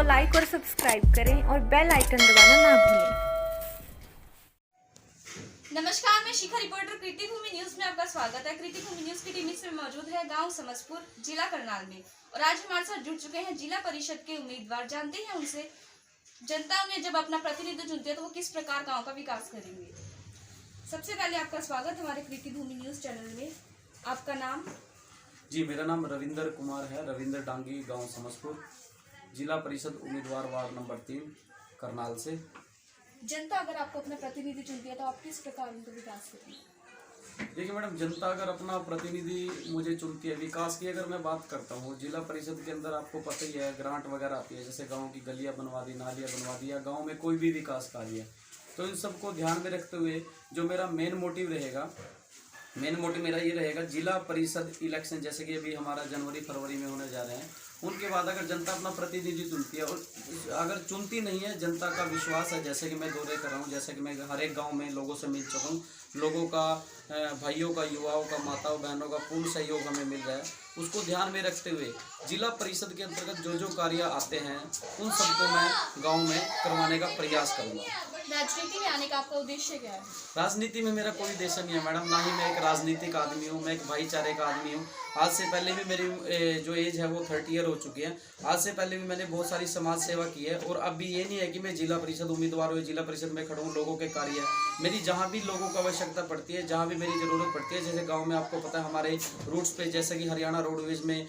Like और subscribe करें और बेल आइकन दबाना ना भूलें। नमस्कार, मैं शिखा रिपोर्टर कृति भूमि न्यूज में आपका स्वागत है। कृति भूमि न्यूज की टीम इस समय मौजूद है गांव समसपुर, जिला करनाल में, और आज हमारे साथ जुड़ चुके हैं जिला परिषद के उम्मीदवार। जानते हैं उनसे, जनता उन्हें जब अपना प्रतिनिधि चुनती है तो वो किस प्रकार गांव का विकास करेंगे। सबसे पहले आपका स्वागत हमारे कृति भूमि न्यूज चैनल में। आपका नाम? जी, मेरा नाम रविंदर कुमार है। रविंदर डांगी, गांव समसपुर, जिला परिषद उम्मीदवार, वार्ड नंबर 3, करनाल से। जनता अगर आपको अपना प्रतिनिधि चुनती है तो आप किस प्रकार उनका विकास करेंगे? देखिए मैडम, जनता अगर अपना प्रतिनिधि मुझे चुनती है, विकास की अगर मैं बात करता हूँ, जिला परिषद के अंदर आपको पता ही है ग्रांट वगैरह आती है, जैसे गांव की गलियां बनवा दी, नालियां बनवा दी, या गांव में कोई भी विकास कार्य है, तो इन सबको ध्यान में रखते हुए जो मेरा मेन मोटिव मेरा ये रहेगा, जिला परिषद इलेक्शन जैसे कि अभी हमारा जनवरी फरवरी में होने जा रहे हैं, उनके बाद अगर जनता अपना प्रतिनिधि चुनती है, और अगर चुनती नहीं है, जनता का विश्वास है, जैसे कि मैं दौरे कर रहा हूँ, जैसे कि मैं हर एक गांव में लोगों से मिल चुका हूँ, लोगों का, भाइयों का, युवाओं का, माताओं बहनों का पूर्ण सहयोग हमें मिल रहा है, उसको ध्यान में रखते हुए जिला परिषद के अंतर्गत जो जो कार्य आते हैं उन सबको मैं गाँव में करवाने का प्रयास करूँगा। राजनीति में आने का आपका उद्देश्य क्या है? राजनीति में मेरा कोई उद्देश्य नहीं है मैडम, ना ही मैं एक राजनीतिक आदमी हूँ, मैं एक भाईचारे का आदमी हूँ। आज से पहले भी मेरी जो एज है वो 30 ईयर हो चुकी है। आज से पहले भी मैंने बहुत सारी समाज सेवा की है, और अब भी ये नहीं है कि मैं जिला परिषद उम्मीदवार हूँ, जिला परिषद में खड़ा हूँ, लोगों के कार्य है मेरी, जहाँ भी लोगों को आवश्यकता पड़ती है, जहाँ भी मेरी ज़रूरत पड़ती है। जैसे गाँव में आपको पता है हमारे रूट्स पे, जैसे कि हरियाणा रोडवेज में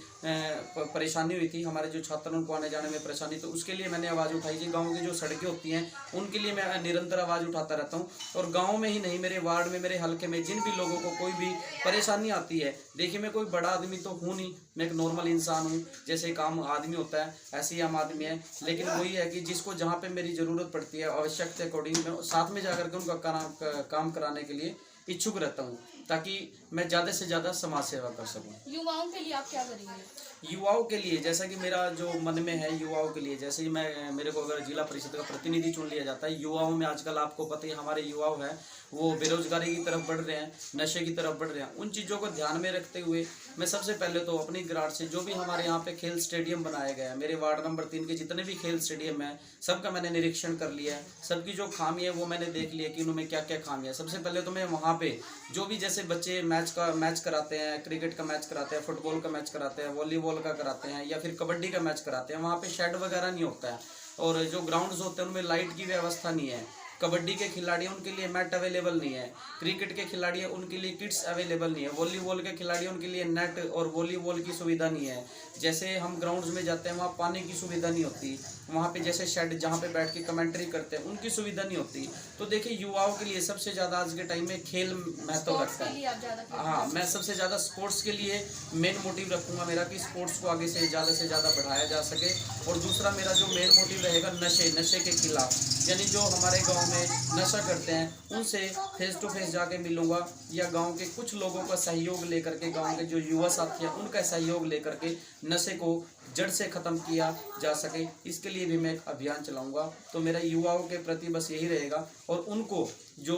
परेशानी हुई थी, हमारे जो छात्रों को आने जाने में परेशानी, तो उसके लिए मैंने आवाज़ उठाई थी। गाँव की जो सड़कें होती हैं उनके लिए मैं निरंतर आवाज़ उठाता रहता हूँ, और गांव में ही नहीं, मेरे वार्ड में, मेरे हलके में जिन भी लोगों को कोई भी परेशानी आती है, देखिए मैं कोई बड़ा आदमी तो हूँ नहीं, मैं एक नॉर्मल इंसान हूँ, जैसे एक आम आदमी होता है ऐसे ही आम आदमी है, लेकिन वही है कि जिसको जहाँ पे मेरी ज़रूरत पड़ती है, आवश्यकता के अकॉर्डिंग मैं साथ में जाकर के उनका काम कराने के लिए इच्छुक रहता हूँ, ताकि मैं ज़्यादा से ज़्यादा समाज सेवा कर सकूँ। युवाओं के लिए आप क्या करेंगे? युवाओं के लिए, जैसा कि मेरा जो मन में है, युवाओं के लिए, जैसे ही मेरे को अगर जिला परिषद का प्रतिनिधि चुन लिया जाता है, युवाओं में आजकल आपको पता ही हमारे युवाओं हैं वो बेरोजगारी की तरफ बढ़ रहे हैं, नशे की तरफ बढ़ रहे हैं। उन चीज़ों को ध्यान में रखते हुए मैं सबसे पहले तो अपनी ग्रांट से जो भी हमारे यहाँ पे खेल स्टेडियम बनाए गए हैं, मेरे वार्ड नंबर 3 के जितने भी खेल स्टेडियम हैं सबका मैंने निरीक्षण कर लिया है। सबकी जो खामी है वो मैंने देख लिया कि उनमें क्या क्या खामी है। सबसे पहले तो मैं वहाँ पे जो भी, जैसे बच्चे मैच कराते हैं, क्रिकेट का मैच कराते हैं, फुटबॉल का मैच कराते हैं, वॉलीबॉल का कराते हैं, या फिर कबड्डी का मैच कराते हैं, वहाँ पे शेड वगैरह नहीं होता है, और जो ग्राउंड्स होते हैं उनमें लाइट की व्यवस्था नहीं है। कबड्डी के खिलाड़ी उनके लिए मैट अवेलेबल नहीं है, क्रिकेट के खिलाड़ी उनके लिए किट्स अवेलेबल नहीं है, वॉलीबॉल के खिलाड़ी उनके लिए नेट और वॉलीबॉल की सुविधा नहीं है। जैसे हम ग्राउंड्स में जाते हैं वहाँ पानी की सुविधा नहीं होती, वहाँ पे जैसे शेड जहाँ पे बैठ के कमेंट्री करते हैं उनकी सुविधा नहीं होती। तो देखिए युवाओं के लिए सबसे ज़्यादा आज के टाइम में खेल महत्व रखता है। हाँ, मैं सबसे ज़्यादा स्पोर्ट्स के लिए मेन मोटिव रखूँगा मेरा, कि स्पोर्ट्स को आगे से ज़्यादा बढ़ाया जा सके। और दूसरा मेरा जो मेन मोटिव रहेगा, नशे के खिलाफ, यानी जो हमारे गाँव में नशा करते हैं उनसे फेस टू फेस जाके मिलूंगा, या गांव के कुछ लोगों का सहयोग लेकर के, गांव के जो युवा साथी हैं उनका सहयोग लेकर के नशे को जड़ से ख़त्म किया जा सके, इसके लिए भी मैं एक अभियान चलाऊंगा। तो मेरा युवाओं के प्रति बस यही रहेगा, और उनको जो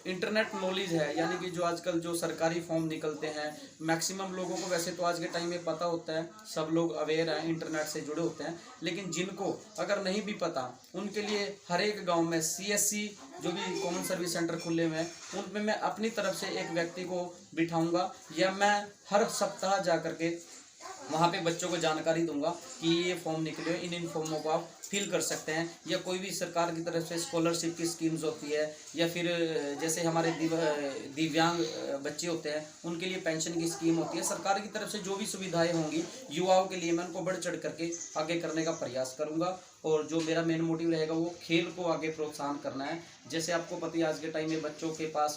इंटरनेट नॉलेज है, यानी कि जो आजकल जो सरकारी फॉर्म निकलते हैं, मैक्सिमम लोगों को वैसे तो आज के टाइम में पता होता है, सब लोग अवेयर हैं, इंटरनेट से जुड़े होते हैं, लेकिन जिनको अगर नहीं भी पता, उनके लिए हर एक गांव में CSC जो भी कॉमन सर्विस सेंटर खुले हुए हैं उनमें मैं अपनी तरफ से एक व्यक्ति को बिठाऊंगा, या मैं हर सप्ताह जा कर के वहाँ पे बच्चों को जानकारी दूंगा कि ये फॉर्म निकले हुए, इन फॉर्मों को आप फिल कर सकते हैं, या कोई भी सरकार की तरफ से स्कॉलरशिप की स्कीम्स होती है, या फिर जैसे हमारे दिव्यांग बच्चे होते हैं उनके लिए पेंशन की स्कीम होती है। सरकार की तरफ से जो भी सुविधाएं होंगी युवाओं के लिए मैं उनको बढ़ चढ़ करके आगे करने का प्रयास करूँगा, और जो मेरा मेन मोटिव रहेगा वो खेल को आगे प्रोत्साहन करना है। जैसे आपको पता है आज के टाइम में बच्चों के पास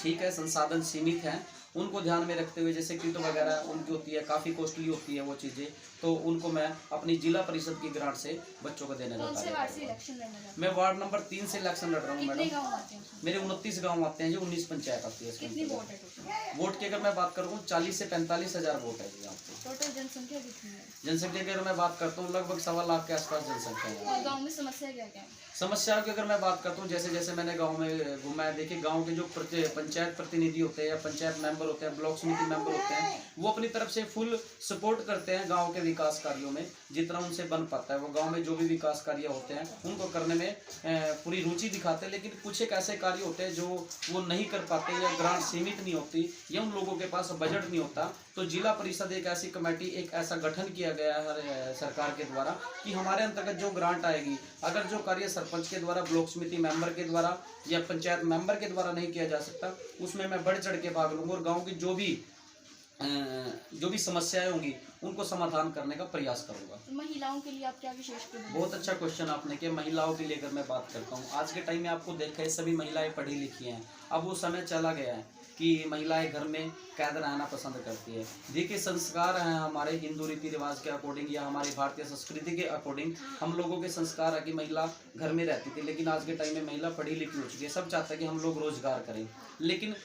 ठीक है संसाधन सीमित हैं, उनको ध्यान में रखते हुए, जैसे किट वगैरह उनकी होती है, काफ़ी कॉस्टली होती है वो चीज़ें, तो उनको मैं अपनी जिला परिषद की ग्रांट से बच्चों को देने कौन से का वार्ड से इलेक्शन लड़ना चाहते हैं? मैं वार्ड नंबर 3 से इलेक्शन लड़ रहा हूँ कितने मैडम। गांव आते हैं? मेरे 29 गाँव आते हैं, जो 19 पंचायत आती है। कितनी वोट है टोटल? वोट की अगर मैं बात करूँ 40 से 45 हज़ार वोट है जी यहाँ पे। टोटल जनसंख्या कितनी है? जनसंख्या की अगर मैं बात करता हूँ लगभग 1.25 लाख के आसपास जनसंख्या है। और गांव में समस्या क्या क्या है? समस्याओं की अगर मैं बात करता हूँ, जैसे जैसे मैंने गांव में घूमा है, देखिए गांव के जो पंचायत प्रतिनिधि होते हैं या पंचायत मेंबर होते हैं, ब्लॉक समिति मेंबर होते हैं, वो अपनी तरफ से फुल सपोर्ट करते हैं गांव के विकास कार्यों में, जितना उनसे बन पाता है। वो गांव में जो भी विकास कार्य होते हैं उनको करने में पूरी रुचि दिखाते हैं। लेकिन कुछ एक ऐसे कार्य होते हैं जो वो नहीं कर पाते, या ग्रांट सीमित नहीं होती, या उन लोगों के पास बजट नहीं होता। तो जिला परिषद एक ऐसी कमेटी, एक ऐसा गठन किया गया है सरकार के द्वारा कि हमारे अंतर्गत जो ग्रांट आएगी, अगर जो कार्य सरपंच के द्वारा, ब्लॉक समिति मेंबर के द्वारा या पंचायत मेंबर के द्वारा नहीं किया जा सकता, उसमें मैं बढ़ चढ़ के भाग लूंगा और गांव की जो भी समस्याएं होंगी उनको समाधान करने का प्रयास करूंगा। महिलाओं के लिए आप क्या विशेष प्रबंध? बहुत अच्छा क्वेश्चन आपने किया। महिलाओं के लिए अगर मैं बात करता हूँ, आज के टाइम में आपको देखा है सभी महिलाएं पढ़ी लिखी हैं। अब वो समय चला गया है कि महिलाएं घर में कैद रहना पसंद करती है। देखिए, संस्कार हैं हमारे हिंदू रीति रिवाज के अकॉर्डिंग या हमारी भारतीय संस्कृति के अकॉर्डिंग, हम लोगों के संस्कार है कि महिला घर में रहती थी। लेकिन आज के टाइम में महिला पढ़ी लिखी हो चुकी है, सब चाहते हैं कि हम लोग रोजगार करें। लेकिन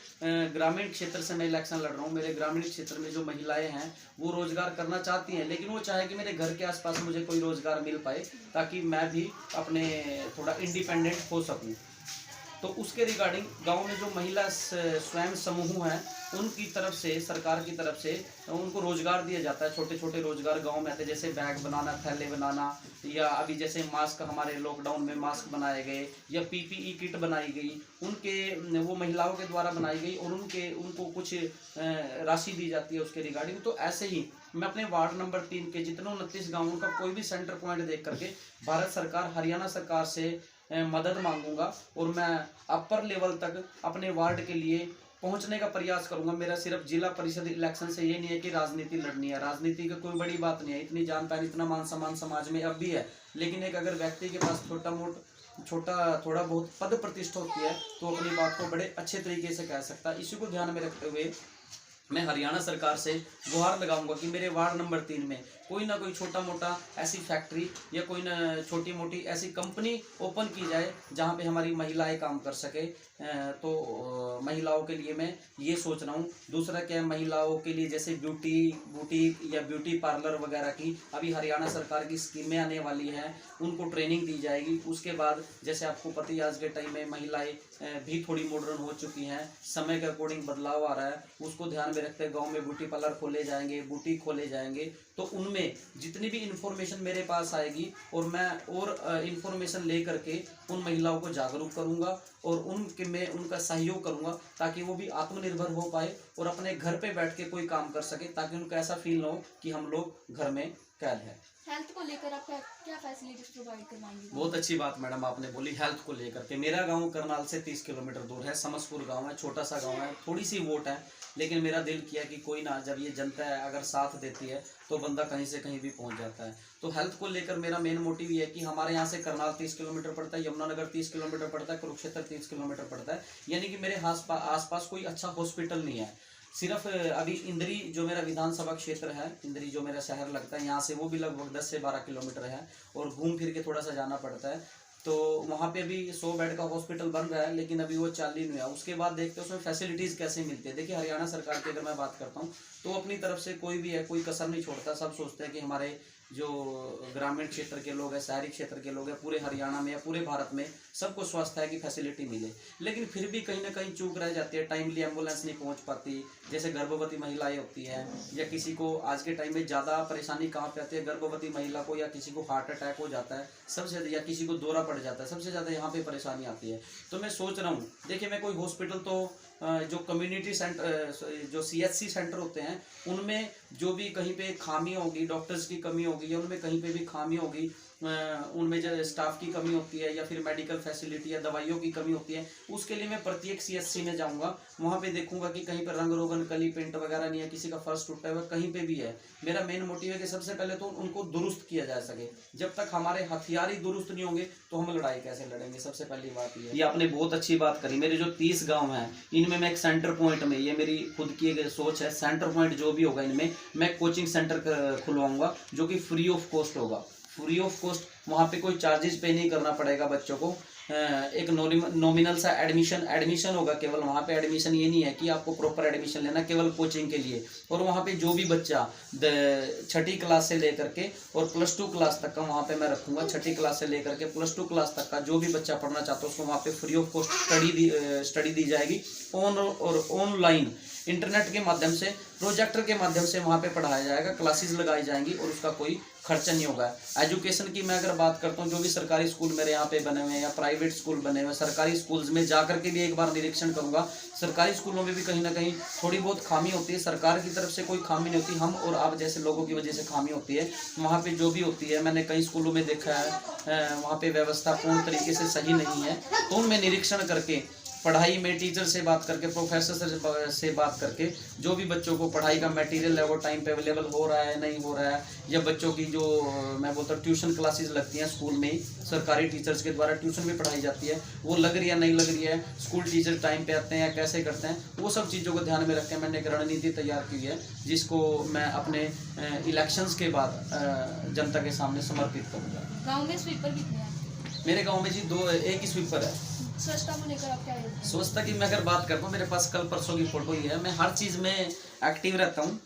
ग्रामीण क्षेत्र से मैं इलेक्शन लड़ रहा हूँ, मेरे ग्रामीण क्षेत्र में जो महिलाएं हैं वो रोजगार करना चाहती हैं, लेकिन वो चाहे कि मेरे घर के आसपास मुझे कोई रोजगार मिल पाए ताकि मैं भी अपने थोड़ा इंडिपेंडेंट हो सकूँ। तो उसके रिगार्डिंग गांव में जो महिला स्वयं समूह हैं उनकी तरफ से, सरकार की तरफ से उनको रोजगार दिया जाता है। छोटे छोटे रोजगार गांव में आते हैं, जैसे बैग बनाना, थैले बनाना, या अभी जैसे मास्क, हमारे लॉकडाउन में मास्क बनाए गए, या पीपीई किट बनाई गई, उनके वो महिलाओं के द्वारा बनाई गई और उनको कुछ राशि दी जाती है उसके रिगार्डिंग। तो ऐसे ही मैं अपने वार्ड नंबर 3 के जितने 29 गाँवों का कोई भी सेंटर पॉइंट देख करके भारत सरकार, हरियाणा सरकार से मदद मांगूंगा और मैं अपर लेवल तक अपने वार्ड के लिए पहुंचने का प्रयास करूंगा। मेरा सिर्फ जिला परिषद इलेक्शन से ये नहीं है कि राजनीति लड़नी है, राजनीति की कोई बड़ी बात नहीं है, इतनी जान पहचान, इतना मान सम्मान समाज में अब भी है। लेकिन एक अगर व्यक्ति के पास थोड़ा बहुत पद प्रतिष्ठा होती है तो अपनी बात को बड़े अच्छे तरीके से कह सकता है। इसी को ध्यान में रखते हुए मैं हरियाणा सरकार से गुहार लगाऊंगा कि मेरे वार्ड नंबर 3 में कोई ना कोई छोटा मोटा ऐसी फैक्ट्री या कोई ना छोटी मोटी ऐसी कंपनी ओपन की जाए जहां पे हमारी महिलाएं काम कर सके। तो महिलाओं के लिए मैं ये सोच रहा हूँ। दूसरा क्या है, महिलाओं के लिए जैसे बुटीक या ब्यूटी पार्लर वगैरह की अभी हरियाणा सरकार की स्कीमें आने वाली हैं, उनको ट्रेनिंग दी जाएगी। उसके बाद जैसे आपको पता ही आज के टाइम में महिलाएं भी थोड़ी मॉडर्न हो चुकी हैं, समय के अकॉर्डिंग बदलाव आ रहा है, उसको ध्यान में रखते हैं गाँव में ब्यूटी पार्लर खोले जाएंगे, बुटीक खोले जाएंगे। तो उनमें जितनी भी इंफॉर्मेशन मेरे पास आएगी और मैं और इंफॉर्मेशन ले करके उन महिलाओं को जागरूक करूंगा और उनका सहयोग करूंगा ताकि वो भी आत्मनिर्भर हो पाए और अपने घर पे बैठ के कोई काम कर सके, ताकि उनको ऐसा फील ना हो कि हम लोग घर में कैद है। हेल्थ को लेकर आप क्या फैसिलिटीज प्रोवाइड करवाएंगे? बहुत अच्छी बात मैडम आपने बोली। हेल्थ को लेकर के, मेरा गांव करनाल से 30 किलोमीटर दूर है, समसपुर गांव है, छोटा सा गांव है, थोड़ी सी वोट है, लेकिन मेरा दिल किया कि कोई ना, जब ये जनता है अगर साथ देती है तो बंदा कहीं से कहीं भी पहुंच जाता है। तो हेल्थ को लेकर मेरा मेन मोटिव ये है कि हमारे यहाँ से करनाल 30 किलोमीटर पड़ता है, यमुनानगर 30 किलोमीटर पड़ता है, कुरुक्षेत्र 30 किलोमीटर पड़ता है, यानी कि मेरे आसपास कोई अच्छा हॉस्पिटल नहीं है। सिर्फ अभी इंद्री जो मेरा विधानसभा क्षेत्र है, इंद्री जो मेरा शहर लगता है, यहाँ से वो भी लगभग 10 से 12 किलोमीटर है और घूम फिर के थोड़ा सा जाना पड़ता है। तो वहाँ पे अभी 100 बेड का हॉस्पिटल बन रहा है, लेकिन अभी वो चालू नहीं हुआ। उसके बाद देखते हैं उसमें फैसिलिटीज़ कैसे मिलती है। देखिए, हरियाणा सरकार की अगर मैं बात करता हूँ तो अपनी तरफ से कोई भी है, कोई कसर नहीं छोड़ता। सब सोचते हैं कि हमारे जो ग्रामीण क्षेत्र के लोग हैं, शहरी क्षेत्र के लोग हैं, पूरे हरियाणा में या पूरे भारत में सबको स्वास्थ्य है कि फैसिलिटी मिले, लेकिन फिर भी कहीं ना कहीं चूक रह जाती है। टाइमली एम्बुलेंस नहीं पहुंच पाती, जैसे गर्भवती महिलाएं होती हैं, या किसी को आज के टाइम में ज़्यादा परेशानी कहाँ पे आती है, गर्भवती महिला को या किसी को हार्ट अटैक हो जाता है सबसे, या किसी को दौरा पड़ जाता है, सबसे ज़्यादा यहाँ पे परेशानी आती है। तो मैं सोच रहा हूँ, देखिए मैं कोई हॉस्पिटल तो जो कम्युनिटी सेंटर, जो CHC सेंटर होते हैं, उनमें जो भी कहीं पे खामी होगी, डॉक्टर्स की कमी होगी या उनमें कहीं पे भी खामी होगी, उनमें जो स्टाफ की कमी होती है या फिर मेडिकल फैसिलिटी या दवाइयों की कमी होती है, उसके लिए मैं प्रत्येक CHC में जाऊंगा, वहाँ पे देखूंगा कि कहीं पर रंग रोगन, कली, पेंट वगैरह नहीं है, किसी का फर्श टूटा हुआ कहीं पे भी है। मेरा मेन मोटिव है कि सबसे पहले तो उनको दुरुस्त किया जा सके। जब तक हमारे हथियार ही दुरुस्त नहीं होंगे तो हम लड़ाई कैसे लड़ेंगे? सबसे पहली बात ये आपने बहुत अच्छी बात करी। मेरे जो 30 गाँव हैं, इनमें मैं एक सेंटर पॉइंट में, ये मेरी खुद की एक सोच है, सेंटर पॉइंट जो भी होगा इनमें मैं कोचिंग सेंटर खुलवाऊंगा जो कि फ्री ऑफ कॉस्ट होगा। फ्री ऑफ कॉस्ट, वहाँ पे कोई चार्जेस पे नहीं करना पड़ेगा बच्चों को। एक नॉमिनल सा एडमिशन होगा केवल वहाँ पे। एडमिशन ये नहीं है कि आपको प्रॉपर एडमिशन लेना केवल कोचिंग के लिए। और वहाँ पे जो भी बच्चा 6ठी क्लास से लेकर के और +2 क्लास तक का वहाँ पे मैं रखूँगा। 6ठी क्लास से लेकर के +2 क्लास तक का जो भी बच्चा पढ़ना चाहता है उसको वहाँ पे फ्री ऑफ कॉस्ट स्टडी दी जाएगी। ऑनलाइन इंटरनेट के माध्यम से, प्रोजेक्टर के माध्यम से वहाँ पे पढ़ाया जाएगा, क्लासेस लगाई जाएंगी और उसका कोई खर्चा नहीं होगा। एजुकेशन की मैं अगर बात करता हूँ, जो भी सरकारी स्कूल मेरे यहाँ पे बने हुए हैं या प्राइवेट स्कूल बने हुए हैं, सरकारी स्कूल्स में जा करके भी एक बार निरीक्षण करूँगा। सरकारी स्कूलों में भी कहीं ना कहीं थोड़ी बहुत खामी होती है, सरकार की तरफ से कोई खामी नहीं होती, हम और आप जैसे लोगों की वजह से खामी होती है। वहाँ पे जो भी होती है, मैंने कई स्कूलों में देखा है वहाँ पे व्यवस्था पूर्ण तरीके से सही नहीं है। तो उनमें निरीक्षण करके, पढ़ाई में टीचर से बात करके, प्रोफेसर से बात करके, जो भी बच्चों को पढ़ाई का मटेरियल है वो टाइम पे अवेलेबल हो रहा है नहीं हो रहा है, या बच्चों की जो मैं बोलता हूँ ट्यूशन क्लासेस लगती हैं स्कूल में ही, सरकारी टीचर्स के द्वारा ट्यूशन भी पढ़ाई जाती है, वो लग रही है नहीं लग रही है, स्कूल टीचर टाइम पे आते हैं या कैसे करते हैं, वो सब चीज़ों को ध्यान में रख के मैंने एक रणनीति तैयार की है, जिसको मैं अपने इलेक्शंस के बाद जनता के सामने समर्पित करूँगा। गाँव में स्वीपर कितने हैं? मेरे गाँव में जी एक ही स्वीपर है। स्वच्छता को लेकर आप क्या कहते हैं? स्वच्छता की मैं अगर बात करता हूँ, मेरे पास कल परसों की फोटो ही है, मैं हर चीज़ में एक्टिव रहता हूँ,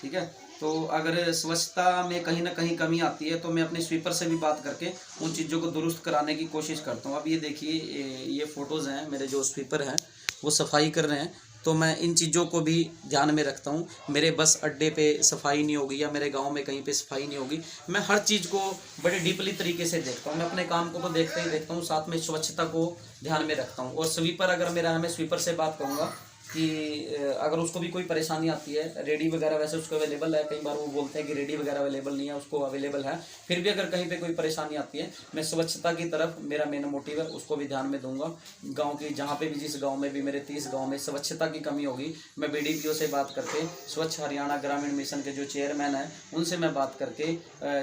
ठीक है। तो अगर स्वच्छता में कहीं ना कहीं कमी आती है तो मैं अपने स्वीपर से भी बात करके उन चीज़ों को दुरुस्त कराने की कोशिश करता हूँ। अब ये देखिए, ये फ़ोटोज़ हैं, मेरे जो स्वीपर हैं वो सफाई कर रहे हैं, तो मैं इन चीज़ों को भी ध्यान में रखता हूँ। मेरे बस अड्डे पे सफाई नहीं होगी या मेरे गांव में कहीं पे सफाई नहीं होगी, मैं हर चीज़ को बड़े डीपली तरीके से देखता हूँ। मैं अपने काम को तो देखता ही देखता हूँ, साथ में स्वच्छता को ध्यान में रखता हूँ। और स्वीपर अगर मेरा है, मैं स्वीपर से बात करूँगा कि अगर उसको भी कोई परेशानी आती है, रेडी वगैरह वैसे उसको अवेलेबल है, कई बार वो बोलते हैं कि रेडी वगैरह अवेलेबल नहीं है, उसको अवेलेबल है, फिर भी अगर कहीं पे कोई परेशानी आती है, मैं स्वच्छता की तरफ मेरा मेन मोटिव है, उसको भी ध्यान में दूंगा। गांव की जहाँ पे भी, जिस गांव में भी, मेरे 30 गांव में स्वच्छता की कमी होगी, मैं BDPO से बात करके, स्वच्छ हरियाणा ग्रामीण मिशन के जो चेयरमैन हैं उनसे मैं बात करके,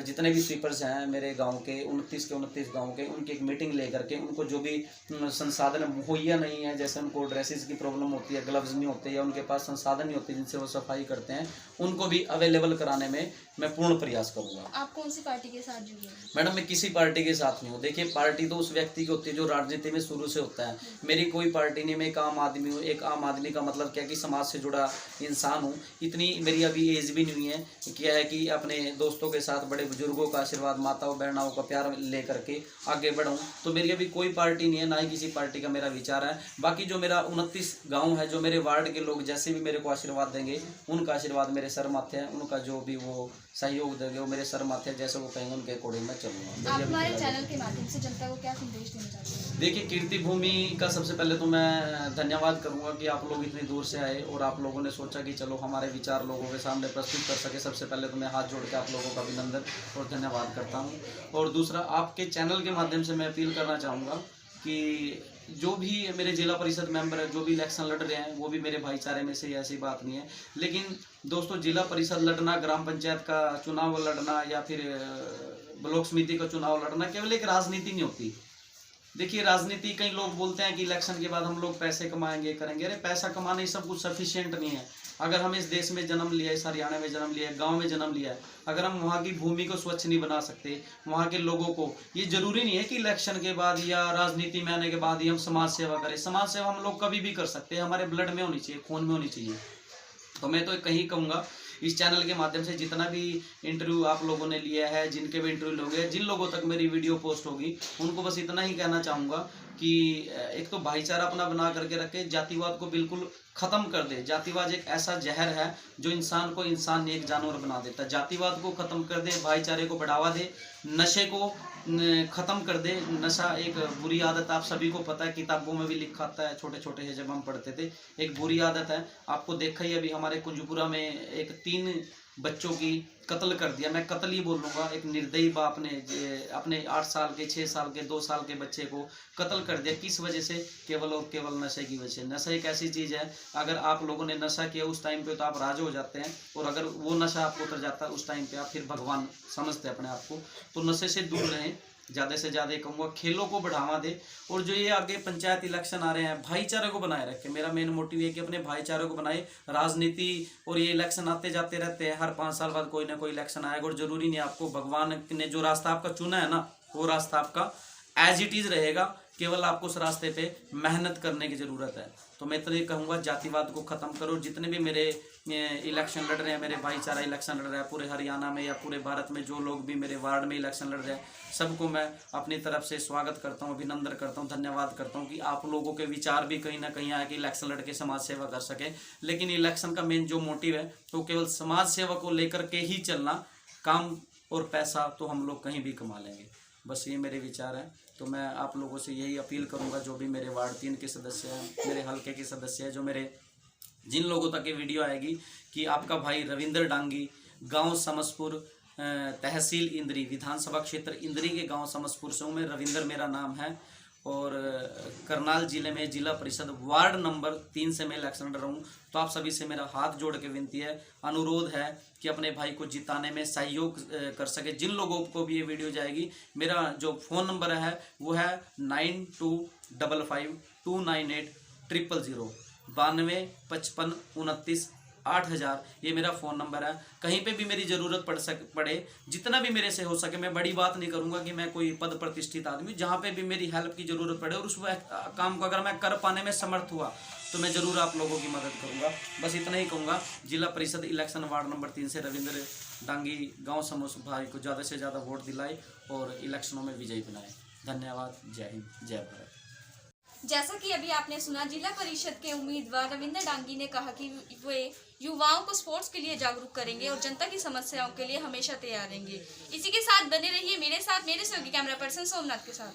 जितने भी स्वीपर्स हैं मेरे गाँव के 29 गाँव के, उनकी एक मीटिंग ले करके, उनको जो भी संसाधन मुहैया नहीं है, जैसे उनको ड्रेसेस की प्रॉब्लम होती है, ग्लव्स नहीं होते या उनके पास संसाधन नहीं होते जिनसे वो सफाई करते हैं, उनको भी अवेलेबल कराने में मैं पूर्ण प्रयास करूंगा। आप कौन सी पार्टी के साथ जुड़े हैं? मैडम, मैं किसी पार्टी के साथ नहीं हूँ। देखिए, पार्टी तो उस व्यक्ति की होती है जो राजनीति में शुरू से होता है। मेरी कोई पार्टी नहीं, मैं एक आम आदमी हूँ। एक आम आदमी का मतलब क्या कि समाज से जुड़ा इंसान हूँ। इतनी मेरी अभी एज भी नहीं है, क्या है कि अपने दोस्तों के साथ, बड़े बुजुर्गों का आशीर्वाद, माताओं बहनाओं का प्यार ले करके आगे बढ़ूँ। तो मेरी अभी कोई पार्टी नहीं है, ना ही किसी पार्टी का मेरा विचार है। बाकी जो मेरा 29 गाँव है, जो मेरे वार्ड के लोग जैसे भी मेरे को आशीर्वाद देंगे, उनका आशीर्वाद मेरे सर माथे है, उनका जो भी वो सहयोग देंगे वो मेरे सर माथे है, जैसे वो कहेंगे उनके अकॉर्डिंग मैं चलूँगा। आप हमारे चैनल के माध्यम से जनता को क्या संदेश देना चाहते हैं? देखिए, कीर्ति भूमि का सबसे पहले तो मैं धन्यवाद करूंगा कि आप लोग इतनी दूर से आए और आप लोगों ने सोचा कि चलो हमारे विचार लोगों के सामने प्रस्तुत कर सके। सबसे पहले तो मैं हाथ जोड़ के आप लोगों का अभिनंदन और धन्यवाद करता हूं। और दूसरा, आपके चैनल के माध्यम से मैं अपील करना चाहूँगा कि जो भी मेरे जिला परिषद मेंबर है, जो भी इलेक्शन लड़ रहे हैं, वो भी मेरे भाईचारे में से, ऐसी बात नहीं है। लेकिन दोस्तों, जिला परिषद लड़ना, ग्राम पंचायत का चुनाव लड़ना या फिर ब्लॉक समिति का चुनाव लड़ना केवल एक राजनीति नहीं होती। देखिए, राजनीति, कई लोग बोलते हैं कि इलेक्शन के बाद हम लोग पैसे कमाएंगे, करेंगे। अरे पैसा कमाना ही सब कुछ सफिशिएंट नहीं है। अगर हम इस देश में जन्म लिया है, इस हरियाणा में जन्म लिया है, गांव में जन्म लिया है, अगर हम वहाँ की भूमि को स्वच्छ नहीं बना सकते, वहाँ के लोगों को, ये जरूरी नहीं है कि इलेक्शन के बाद या राजनीति में आने के बाद ही हम समाज सेवा करें। समाज सेवा हम लोग कभी भी कर सकते हैं, हमारे ब्लड में होनी चाहिए, खून में होनी चाहिए। तो मैं तो कहीं कहूँगा, इस चैनल के माध्यम से जितना भी इंटरव्यू आप लोगों ने लिया है, जिनके भी इंटरव्यू लोगे, जिन लोगों तक मेरी वीडियो पोस्ट होगी, उनको बस इतना ही कहना चाहूँगा कि एक तो भाईचारा अपना बना करके रखे, जातिवाद को बिल्कुल खत्म कर दे। जातिवाद एक ऐसा जहर है जो इंसान को इंसान नहीं, एक जानवर बना देता है। जातिवाद को खत्म कर दे, भाईचारे को बढ़ावा दे, नशे को खत्म कर दे। नशा एक बुरी आदत, आप सभी को पता है, किताबों में भी लिखा था, छोटे छोटे है जब हम पढ़ते थे, एक बुरी आदत है। आपको देखा ही अभी हमारे कुंजपुरा में एक 3 बच्चों की कत्ल कर दिया। मैं कत्ल ही बोलूँगा। एक निर्दयी बाप ने अपने 8 साल के, 6 साल के, 2 साल के बच्चे को कत्ल कर दिया। किस वजह से? केवल और केवल नशे की वजह से। नशा एक ऐसी चीज़ है, अगर आप लोगों ने नशा किया उस टाइम पे तो आप राज हो जाते हैं, और अगर वो नशा आपको उतर जाता है उस टाइम पे आप फिर भगवान समझते हैं अपने आप को। तो नशे से दूर रहें, ज़्यादा से ज़्यादा कहूँगा खेलों को बढ़ावा दे। और जो ये आगे पंचायत इलेक्शन आ रहे हैं, भाईचारे को बनाए रखें। मेरा मेन मोटिव ये कि अपने भाईचारे को बनाए। राजनीति और ये इलेक्शन आते जाते रहते हैं, हर 5 साल बाद कोई ना कोई इलेक्शन आएगा, और ज़रूरी नहीं आपको, भगवान ने जो रास्ता आपका चुना है ना, वो रास्ता आपका एज इट इज़ रहेगा। केवल आपको उस रास्ते पे मेहनत करने की ज़रूरत है। तो मैं तो ये कहूँगा, जातिवाद को ख़त्म करो। जितने भी मेरे इलेक्शन लड़ रहे हैं, मेरे भाईचारा इलेक्शन लड़ रहा है पूरे हरियाणा में या पूरे भारत में, जो लोग भी मेरे वार्ड में इलेक्शन लड़ रहे हैं, सबको मैं अपनी तरफ से स्वागत करता हूँ, अभिनंदन करता हूँ, धन्यवाद करता हूँ कि आप लोगों के विचार भी कहीं ना कहीं आए कि इलेक्शन लड़ के समाज सेवा कर सके। लेकिन इलेक्शन का मेन जो मोटिव है तो केवल समाज सेवा को लेकर के ही चलना, काम और पैसा तो हम लोग कहीं भी कमा लेंगे। बस ये मेरे विचार हैं। तो मैं आप लोगों से यही अपील करूंगा, जो भी मेरे वार्ड 3 के सदस्य हैं, मेरे हलके के सदस्य हैं, जो मेरे जिन लोगों तक ये वीडियो आएगी, कि आपका भाई रविंद्र डांगी, गांव समसपुर, तहसील इंद्री, विधानसभा क्षेत्र इंद्री के गांव समसपुर से हूँ मैं। रविंद्र मेरा नाम है और करनाल जिले में जिला परिषद वार्ड नंबर 3 से मैं इलेक्शन लड़ रहा हूँ। तो आप सभी से मेरा हाथ जोड़ के विनती है, अनुरोध है कि अपने भाई को जिताने में सहयोग कर सके। जिन लोगों को भी ये वीडियो जाएगी, मेरा जो फ़ोन नंबर है वो है 9255298000, 92 55 29 8000। ये मेरा फ़ोन नंबर है। कहीं पे भी मेरी ज़रूरत पड़े, जितना भी मेरे से हो सके, मैं बड़ी बात नहीं करूँगा कि मैं कोई पद प्रतिष्ठित आदमी, जहाँ पे भी मेरी हेल्प की ज़रूरत पड़े और उस काम को अगर मैं कर पाने में समर्थ हुआ तो मैं ज़रूर आप लोगों की मदद करूँगा। बस इतना ही कहूँगा। जिला परिषद इलेक्शन वार्ड नंबर 3 से रविंद्र डांगी गाँव समूह भाई को ज़्यादा से ज़्यादा वोट दिलाए और इलेक्शनों में विजयी बनाए। धन्यवाद। जय हिंद, जय भारत। जैसा कि अभी आपने सुना, जिला परिषद के उम्मीदवार रविंद्र डांगी ने कहा कि वे युवाओं को स्पोर्ट्स के लिए जागरूक करेंगे और जनता की समस्याओं के लिए हमेशा तैयार रहेंगे। इसी के साथ बने रहिए मेरे साथ, मेरे सहयोगी कैमरा पर्सन सोमनाथ के साथ।